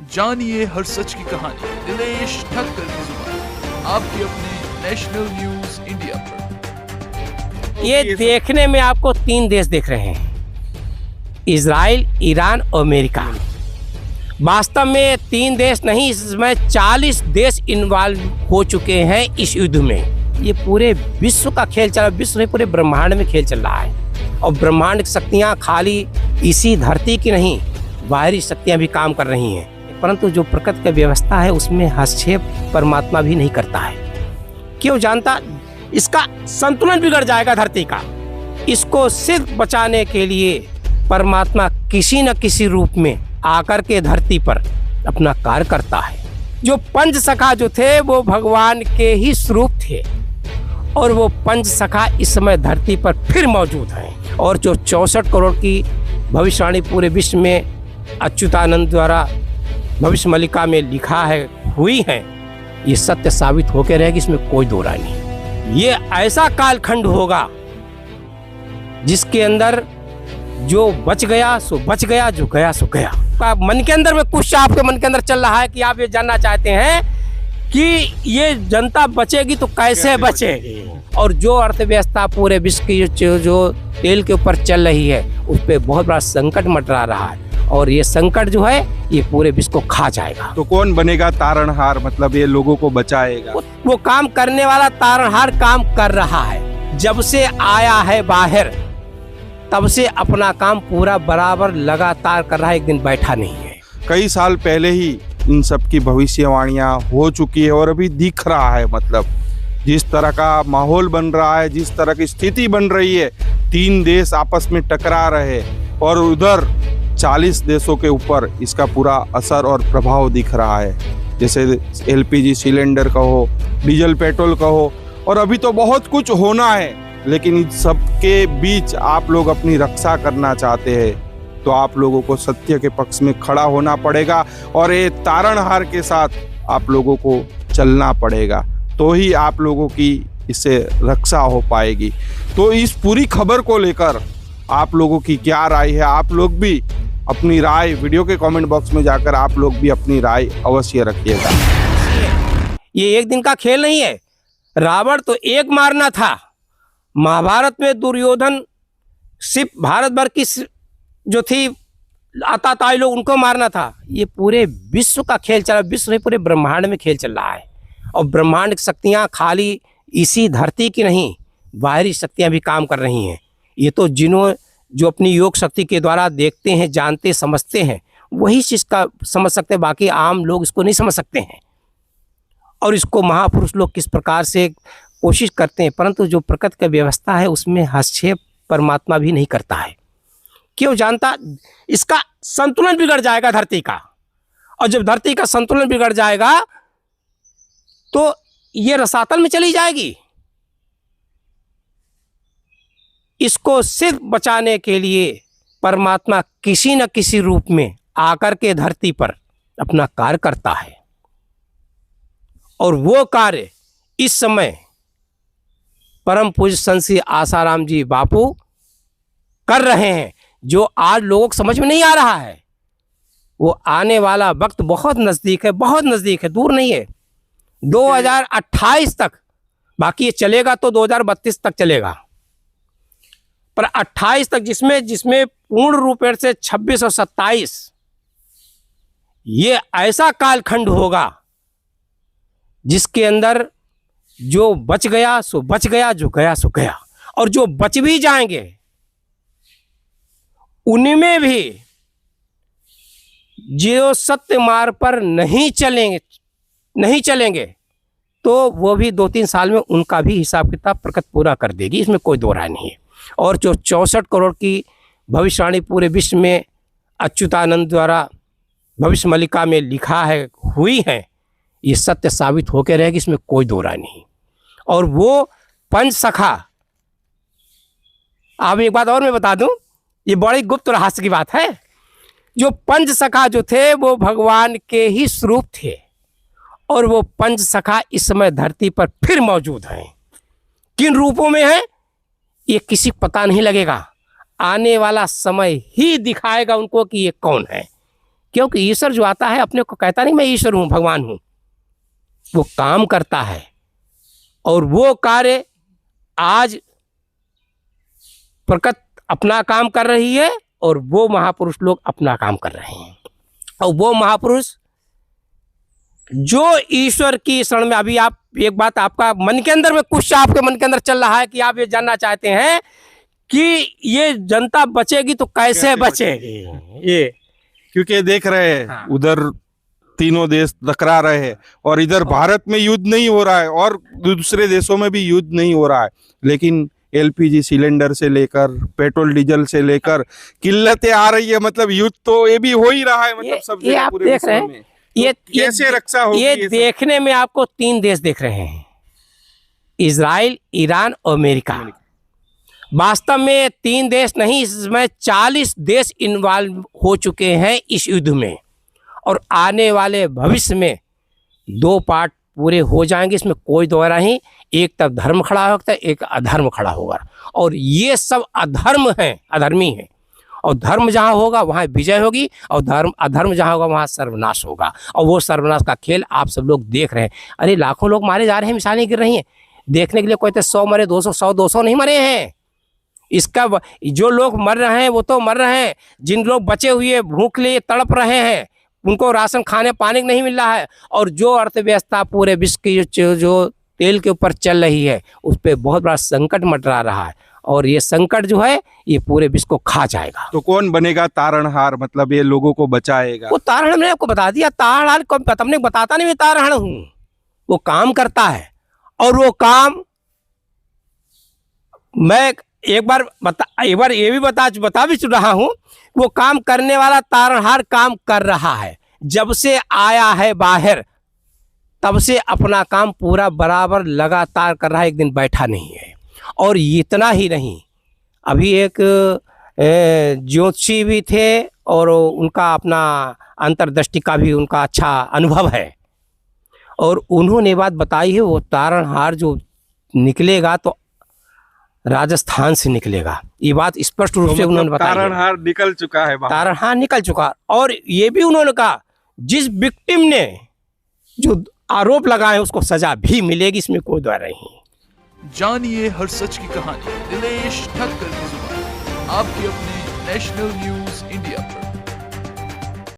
जानिए हर सच की कहानी दिनेश ठक्कर की जुबान आपके अपने नेशनल न्यूज इंडिया पर। ये देखने में आपको 3 देश दिख रहे हैं, इजराइल, ईरान और अमेरिका। वास्तव में 3 देश नहीं, इसमें 40 देश इन्वॉल्व हो चुके हैं इस युद्ध में। ये पूरे विश्व का खेल चल रहा है, विश्व नहीं पूरे ब्रह्मांड में खेल चल रहा है। और ब्रह्मांड की शक्तियाँ खाली इसी धरती की नहीं, बाहरी शक्तियाँ भी काम कर रही हैं। परंतु जो प्रकृति की व्यवस्था है उसमें हस्तक्षेप परमात्मा भी नहीं करता है। क्यों जानता? इसका संतुलन बिगड़ जाएगा धरती का। इसको सिर्फ बचाने के लिए परमात्मा किसी न किसी रूप में आकर के धरती पर अपना कार्य करता है। जो पंच सखा जो थे वो भगवान के ही स्वरूप थे, और वो पंच सखा इस समय धरती पर फिर मौजूद हैं। और जो 64 करोड़ की भविष्यवाणी पूरे विश्व में अच्युतानंद द्वारा भविष्य मलिका में लिखा है, हुई है, ये सत्य साबित होकर रहेगी, इसमें कोई दो राय नहीं। ये ऐसा कालखंड होगा जिसके अंदर जो बच गया सो बच गया, जो गया सो गया। मन के अंदर में कुछ आपके मन के अंदर चल रहा है कि आप ये जानना चाहते हैं कि ये जनता बचेगी तो कैसे बचेगी। और जो अर्थव्यवस्था पूरे विश्व की जो तेल के ऊपर चल रही है उस पर बहुत बड़ा संकट मंडरा रहा है, और ये संकट जो है ये पूरे विश्व को खा जाएगा। तो कौन बनेगा तारणहार, मतलब ये लोगों को बचाएगा? वो काम करने वाला तारणहार काम कर रहा है। जब से आया है बाहर तब से अपना काम पूरा बराबर लगातार कर रहा है, एक दिन बैठा नहीं है। कई साल पहले ही इन सब की भविष्यवाणियां हो चुकी है और अभी दिख रहा है। मतलब जिस तरह का माहौल बन रहा है, जिस तरह की स्थिति बन रही है, 3 देश आपस में टकरा रहे और उधर 40 देशों के ऊपर इसका पूरा असर और प्रभाव दिख रहा है। जैसे LPG सिलेंडर का हो, डीजल पेट्रोल का हो, और अभी तो बहुत कुछ होना है। लेकिन इन सब के बीच आप लोग अपनी रक्षा करना चाहते हैं तो आप लोगों को सत्य के पक्ष में खड़ा होना पड़ेगा, और ये तारणहार के साथ आप लोगों को चलना पड़ेगा, तो ही आप लोगों की इससे रक्षा हो पाएगी। तो इस पूरी खबर को लेकर आप लोगों की क्या राय है? आप लोग भी अपनी राय वीडियो के कमेंट बॉक्स में जाकर आप लोग भी अपनी राय अवश्य रखिएगा। ये एक दिन का खेल नहीं है। रावण तो एक मारना था। महाभारत में दुर्योधन सिर्फ भारत भर की जो थी आताताई लोग उनको मारना था। ये पूरे विश्व का खेल चल रहा है, विश्व नहीं पूरे ब्रह्मांड में खेल चल रहा है। और ब्रह्मांड की शक्तियाँ खाली इसी धरती की नहीं, बाहरी शक्तियाँ भी काम कर रही हैं। ये तो जो अपनी योग शक्ति के द्वारा देखते हैं, जानते समझते हैं, वही चीज़ का समझ सकते हैं, बाकी आम लोग इसको नहीं समझ सकते हैं। और इसको महापुरुष लोग किस प्रकार से कोशिश करते हैं, परंतु जो प्रकृति की व्यवस्था है उसमें हस्तक्षेप परमात्मा भी नहीं करता है। क्यों जानता? इसका संतुलन बिगड़ जाएगा धरती का। और जब धरती का संतुलन बिगड़ जाएगा तो ये रसातल में चली जाएगी। इसको सिर्फ बचाने के लिए परमात्मा किसी न किसी रूप में आकर के धरती पर अपना कार्य करता है, और वो कार्य इस समय परम पूज्य संत श्री आसाराम जी बापू कर रहे हैं, जो आज लोगों को समझ में नहीं आ रहा है। वो आने वाला वक्त बहुत नज़दीक है, बहुत नज़दीक है, दूर नहीं है। 2028 तक, बाकी ये चलेगा तो 2032 तक चलेगा, पर 28 तक जिसमें पूर्ण रूप से 26 और 27 ये ऐसा कालखंड होगा जिसके अंदर जो बच गया सो बच गया, जो गया सो गया। और जो बच भी जाएंगे उनमें भी जो सत्य मार्ग पर नहीं चलेंगे तो वो भी 2-3 साल में उनका भी हिसाब किताब प्रकृति पूरा कर देगी, इसमें कोई दो राय नहीं है। और जो 64 करोड़ की भविष्यवाणी पूरे विश्व में अच्युतानंद द्वारा भविष्य मलिका में लिखा है, हुई है, ये सत्य साबित होकर रहेगी, इसमें कोई दो राय नहीं। और वो पंच सखा, आप एक बात और मैं बता दूं, ये बड़ी गुप्त रहस्य की बात है। जो पंच सखा जो थे वो भगवान के ही स्वरूप थे, और वो पंच सखा इस समय धरती पर फिर मौजूद हैं। किन रूपों में है ये किसी को पता नहीं लगेगा। आने वाला समय ही दिखाएगा उनको कि ये कौन है। क्योंकि ईश्वर जो आता है अपने को कहता नहीं मैं ईश्वर हूँ, भगवान हूँ। वो काम करता है और वो कार्य आज प्रकृति अपना काम कर रही है और वो महापुरुष लोग अपना काम कर रहे हैं। और वो महापुरुष जो ईश्वर की शरण में, अभी आप एक बात आपका मन के अंदर में कुछ आपके मन के अंदर चल रहा है कि आप ये जानना चाहते हैं कि ये जनता बचेगी तो कैसे बचेगी ये, क्योंकि देख रहे हैं हाँ। उधर तीनों देश टकरा रहे हैं और इधर भारत में युद्ध नहीं हो रहा है और दूसरे देशों में भी युद्ध नहीं हो रहा है, लेकिन एलपीजी सिलेंडर से लेकर पेट्रोल डीजल से लेकर किल्लतें आ रही है। मतलब युद्ध तो ये भी हो ही रहा है, मतलब सब ये जगह आप पूरे देख विश्व रहे हैं। में। ये कैसे रक्षा होगी ये ये सब? देखने में आपको 3 देश दिख रहे हैं, इजराइल, ईरान और अमेरिका। वास्तव में 3 देश नहीं, इसमें 40 देश इन्वॉल्व हो चुके हैं इस युद्ध में और आने वाले भविष्य में 2 पार्ट पूरे हो जाएंगे, इसमें कोई दो नहीं। एक तरफ धर्म खड़ा होता है, एक अधर्म खड़ा होगा और ये सब अधर्म है, अधर्मी है। और धर्म जहाँ होगा वहाँ विजय होगी और अधर्म जहाँ होगा वहाँ सर्वनाश होगा। और वो सर्वनाश का खेल आप सब लोग देख रहे हैं। अरे लाखों लोग मारे जा रहे हैं, मिसालें गिर रही हैं। देखने के लिए कोई तो 100 मरे, 200, 100-200 नहीं मरे हैं। इसका जो लोग मर रहे हैं वो तो मर रहे हैं, जिन लोग बचे हुए भूख लिए तड़प रहे हैं उनको राशन खाने पानी नहीं मिल रहा है। और जो अर्थव्यवस्था पूरे विश्व की जो तेल के ऊपर चल रही है उस पर बहुत बड़ा संकट मंडरा रहा है और ये संकट जो है ये पूरे विश्व को खा जाएगा। तो कौन बनेगा तारणहार, मतलब ये लोगों को बचाएगा? वो तारणहार मैंने आपको बता दिया, तारणहार को तुमने बताता नहीं मैं तारणहार हूँ। वो काम करता है और वो काम मैं एक बार ये भी बता भी रहा हूँ, वो काम करने वाला तारणहार काम कर रहा है। जब से आया है बाहर तब से अपना काम पूरा बराबर लगातार कर रहा है, एक दिन बैठा नहीं है। और इतना ही नहीं, अभी एक ज्योतिषी भी थे और उनका अपना अंतर्दृष्टि का भी उनका अच्छा अनुभव है और उन्होंने बात बताई है वो तारणहार जो निकलेगा तो राजस्थान से निकलेगा। ये बात स्पष्ट रूप से उन्होंने बताया। तारणहार निकल चुका है, तारणहार निकल चुका। और ये भी उन्होंने कहा जिस विक्टिम ने जो आरोप लगाए उसको सजा भी मिलेगी, इसमें कोई दो नहीं। जानिए हर सच की कहानी दिनेश ठक्कर की जुबान, आपके अपने नेशनल न्यूज इंडिया पर।